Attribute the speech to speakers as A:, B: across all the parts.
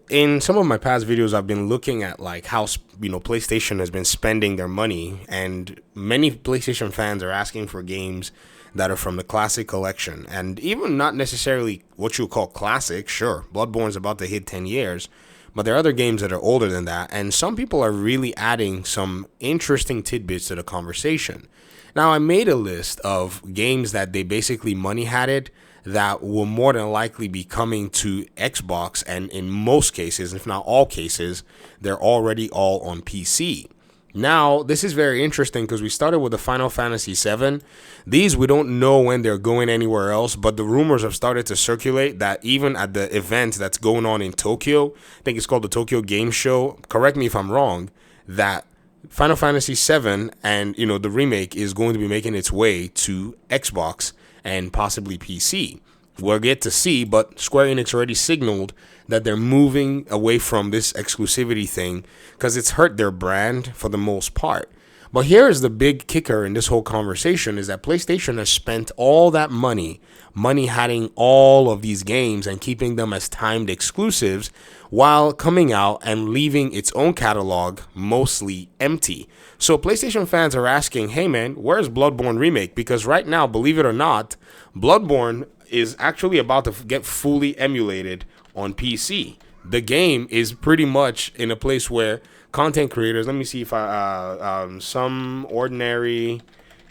A: In some of my past videos, I've been looking at like how PlayStation has been spending their money, and many PlayStation fans are asking for games that are from the classic collection, and even not necessarily what you call classic. Sure, Bloodborne's about to hit 10 years, but there are other games that are older than that, and some people are really adding some interesting tidbits to the conversation. Now, I made a list of games that they basically money had it that will more than likely be coming to Xbox, and in most cases, if not all cases, they're already all on PC. Now, this is very interesting because we started with the Final Fantasy VII. These, we don't know when they're going anywhere else, but the rumors have started to circulate that even at the event that's going on in Tokyo, I think it's called the Tokyo Game Show, correct me if I'm wrong, that Final Fantasy VII and the remake is going to be making its way to Xbox and possibly PC. We'll get to see, but Square Enix already signaled that they're moving away from this exclusivity thing because it's hurt their brand for the most part. But here is the big kicker in this whole conversation is that PlayStation has spent all that money having all of these games and keeping them as timed exclusives while coming out and leaving its own catalog mostly empty. So PlayStation fans are asking, hey man, where's Bloodborne Remake? Because right now, believe it or not, Bloodborne is actually about to get fully emulated on PC. The game is pretty much in a place where content creators, let me see if some ordinary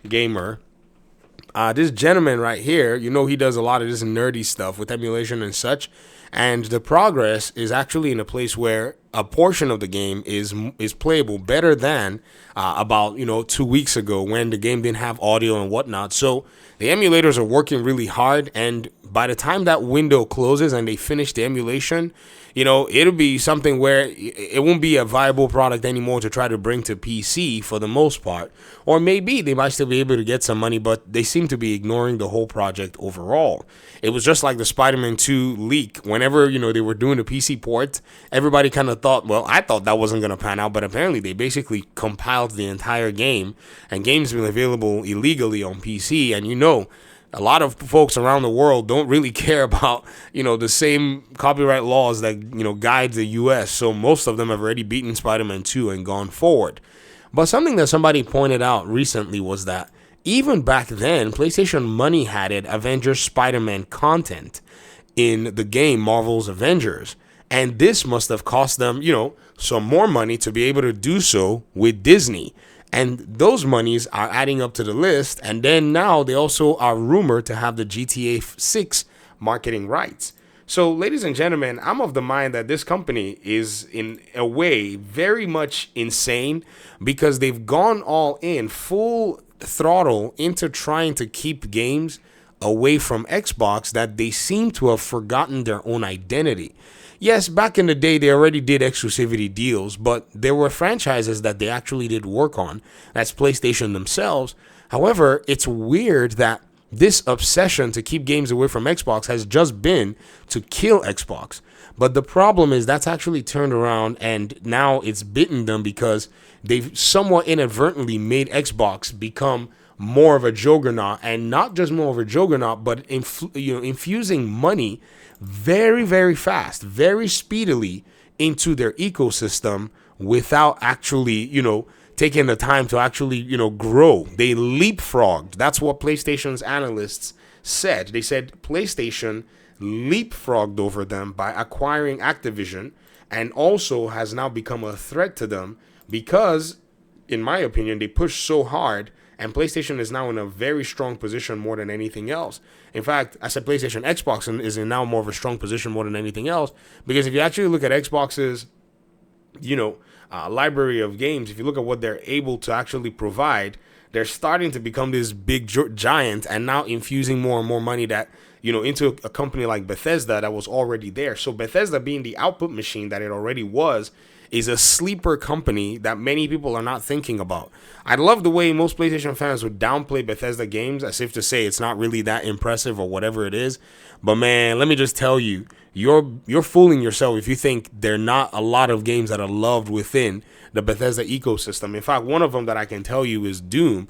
A: gamer, this gentleman right here, he does a lot of this nerdy stuff with emulation and such. And the progress is actually in a place where a portion of the game is playable better than about 2 weeks ago when the game didn't have audio and whatnot. So the emulators are working really hard, and by the time that window closes and they finish the emulation, it'll be something where it won't be a viable product anymore to try to bring to PC for the most part. Or maybe they might still be able to get some money, but they seem to be ignoring the whole project overall. It was just like the Spider-Man 2 leak. Whenever, they were doing the PC port, everybody kind of thought, well, I thought that wasn't going to pan out, but apparently they basically compiled the entire game, and games been available illegally on PC, and a lot of folks around the world don't really care about, the same copyright laws that, guide the US. So most of them have already beaten Spider-Man 2 and gone forward. But something that somebody pointed out recently was that even back then, PlayStation money had it Avengers Spider-Man content in the game Marvel's Avengers. And this must have cost them, some more money to be able to do so with Disney. And those monies are adding up to the list. And then now they also are rumored to have the GTA 6 marketing rights. So, ladies and gentlemen, I'm of the mind that this company is, in a way, very much insane because they've gone all in, full throttle into trying to keep games away from Xbox that they seem to have forgotten their own identity. Yes, back in the day, they already did exclusivity deals, but there were franchises that they actually did work on. That's PlayStation themselves. However, it's weird that this obsession to keep games away from Xbox has just been to kill Xbox. But the problem is that's actually turned around and now it's bitten them because they've somewhat inadvertently made Xbox become more of a juggernaut, and not just more of a juggernaut, but infusing money very, very fast, very speedily into their ecosystem without actually, taking the time to actually, grow. They leapfrogged. That's what PlayStation's analysts said. They said PlayStation leapfrogged over them by acquiring Activision, and also has now become a threat to them because, in my opinion, they pushed so hard, and PlayStation is now in a very strong position more than anything else. In fact, I said PlayStation, Xbox is in now more of a strong position more than anything else, because if you actually look at Xbox's, library of games, if you look at what they're able to actually provide, they're starting to become this big giant, and now infusing more and more money that, into a company like Bethesda that was already there. So Bethesda, being the output machine that it already was, is a sleeper company that many people are not thinking about. I love the way most PlayStation fans would downplay Bethesda games as if to say it's not really that impressive or whatever it is. But man, let me just tell you, you're fooling yourself if you think there are not a lot of games that are loved within the Bethesda ecosystem. In fact, one of them that I can tell you is Doom.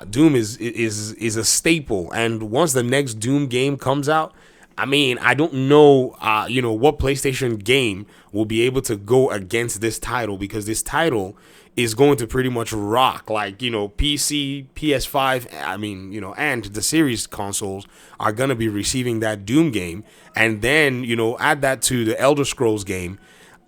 A: Doom is a staple, and once the next Doom game comes out, I mean, I don't know, what PlayStation game will be able to go against this title, because this title is going to pretty much rock. Like, PC, PS5, I mean, and the series consoles are going to be receiving that Doom game. And then, add that to the Elder Scrolls game.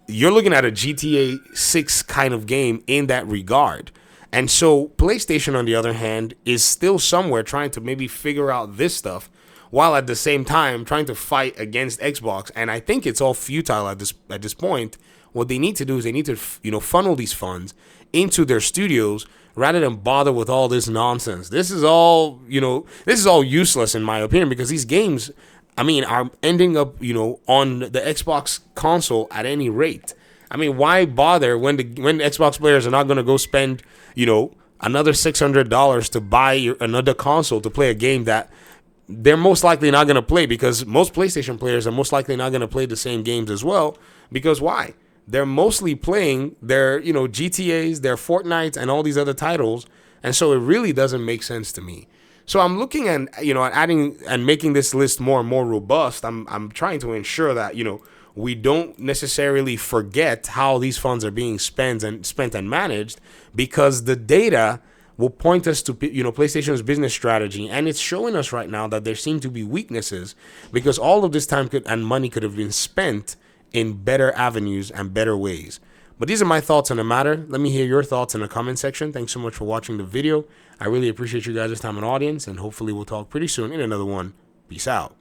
A: You're looking at a GTA 6 kind of game in that regard. And so PlayStation, on the other hand, is still somewhere trying to maybe figure out this stuff, while at the same time trying to fight against Xbox. And I think it's all futile at this point. What they need to do is they need to funnel these funds into their studios rather than bother with all this nonsense. This is all useless in my opinion, because these games, I mean, are ending up on the Xbox console at any rate. I mean, why bother when Xbox players are not going to go spend another $600 to buy another console to play a game that they're most likely not going to play, because most PlayStation players are most likely not going to play the same games as well. Because why? They're mostly playing their, GTAs, their Fortnites, and all these other titles. And so it really doesn't make sense to me. So I'm looking at, adding and making this list more and more robust. I'm trying to ensure that, we don't necessarily forget how these funds are being spent and managed, because the data will point us to PlayStation's business strategy, and it's showing us right now that there seem to be weaknesses, because all of this time and money could have been spent in better avenues and better ways. But these are my thoughts on the matter. Let me hear your thoughts in the comment section. Thanks so much for watching the video. I really appreciate you guys' time and audience, and hopefully we'll talk pretty soon in another one. Peace out.